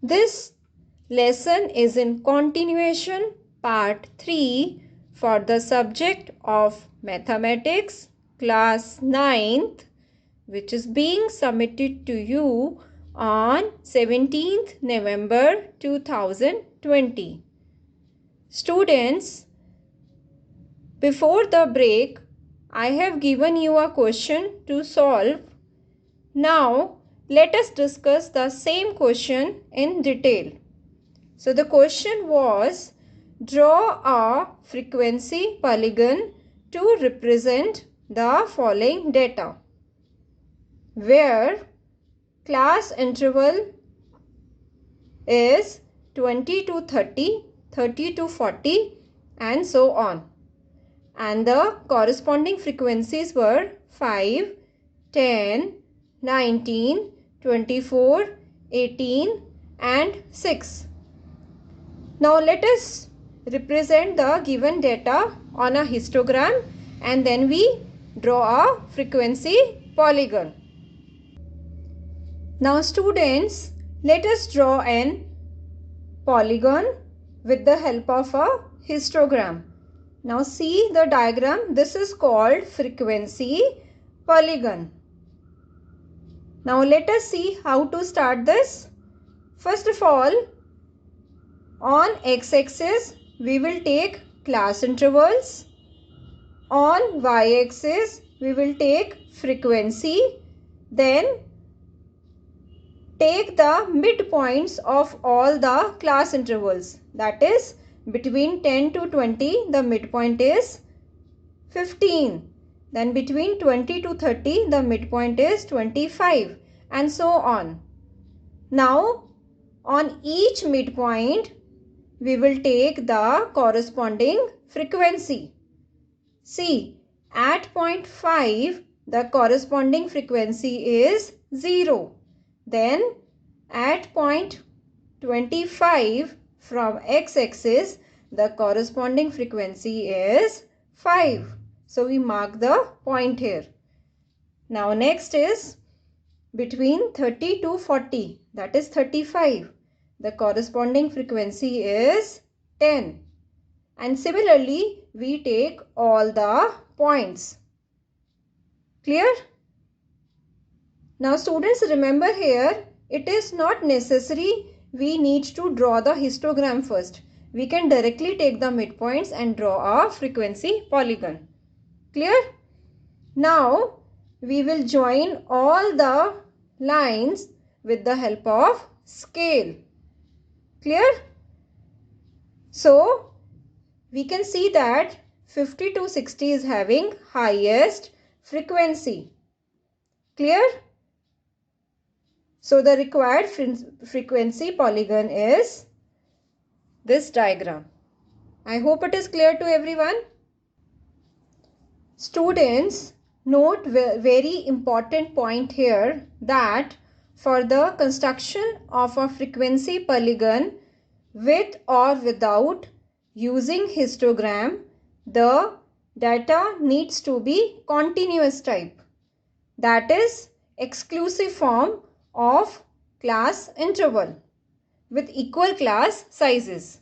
This lesson is in continuation part 3 for the subject of mathematics class 9th, which is being submitted to you on 17th November 2020. Students, before the break, I have given you a question to solve. Now, let us discuss the same question in detail. So, the question was, draw a frequency polygon to represent the following data, where class interval is 20 to 30, 30 to 40 and so on. And the corresponding frequencies were 5, 10, 19, 24, 18 and 6. Now let us represent the given data on a histogram and then we draw a frequency polygon. Now students, let us draw an polygon with the help of a histogram. Now see the diagram. This is called frequency polygon. Now let us see how to start this. First of all, on x-axis we will take class intervals. On y-axis we will take frequency. Then take the midpoints of all the class intervals. That is, between 10 to 20 the midpoint is 15. Then between 20 to 30 the midpoint is 25 and so on. Now on each midpoint we will take the corresponding frequency. See, at point 5 the corresponding frequency is 0. Then at point 25 from x-axis the corresponding frequency is 5. So we mark the point here. Now next is between 30 to 40, that is 35. The corresponding frequency is 10. And similarly we take all the points. Clear? Now students, remember here, it is not necessary we need to draw the histogram first. We can directly take the midpoints and draw a frequency polygon. Clear? Now we will join all the lines with the help of scale. Clear? So we can see that 50 to 60 is having highest frequency. Clear? So the required frequency polygon is this diagram. I hope it is clear to everyone. Students, note very important point here that for the construction of a frequency polygon with or without using histogram, the data needs to be continuous type. That is exclusive form of class interval with equal class sizes.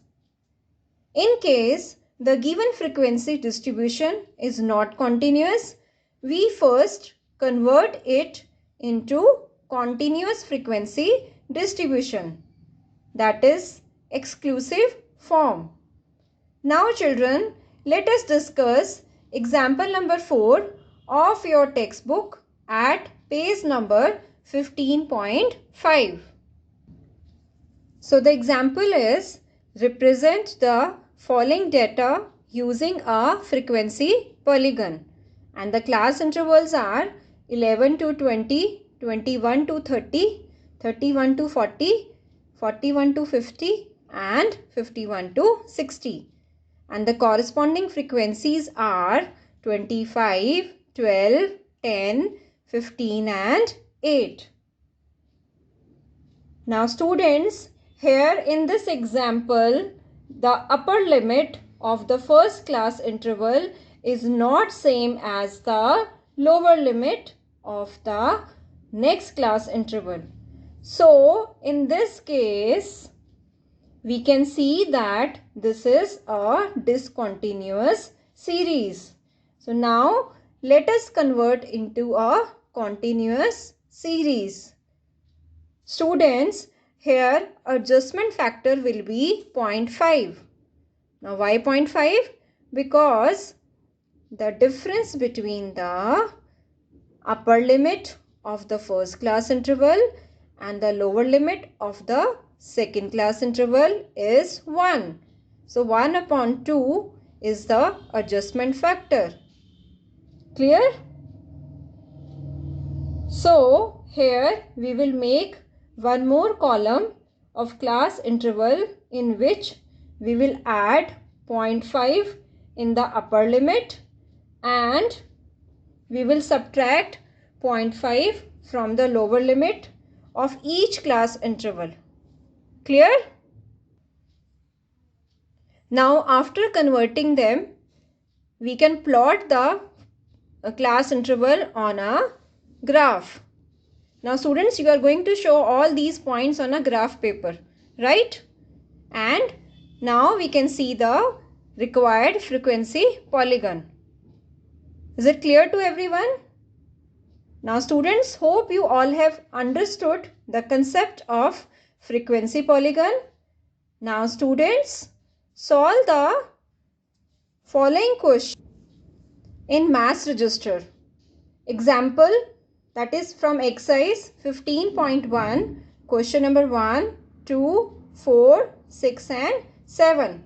In case the given frequency distribution is not continuous, we first convert it into continuous frequency distribution, that is exclusive form. Now children, let us discuss example number 4 of your textbook at page number 15.5. So the example is, represent the following data using a frequency polygon, and the class intervals are 11 to 20, 21 to 30, 31 to 40, 41 to 50 and 51 to 60. And the corresponding frequencies are 25, 12, 10, 15 and 8. Now students, here in this example, the upper limit of the first class interval is not same as the lower limit of the next class interval. So in this case, we can see that this is a discontinuous series. So now let us convert into a continuous series. Students, here adjustment factor will be 0.5. Now why 0.5? Because the difference between the upper limit of the first class interval and the lower limit of the second class interval is 1. So 1 upon 2 is the adjustment factor. Clear? So here we will make one more column of class interval in which we will add 0.5 in the upper limit and we will subtract 0.5 from the lower limit of each class interval. Clear? Now after converting them, we can plot the class interval on a graph. Now students, you are going to show all these points on a graph paper, right? And now we can see the required frequency polygon. Is it clear to everyone? Now students, hope you all have understood the concept of frequency polygon. Now students, solve the following question in mass register. Example, that is from exercise 15.1, question number 1, 2, 4, 6 and 7.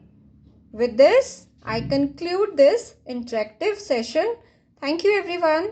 With this, I conclude this interactive session. Thank you everyone.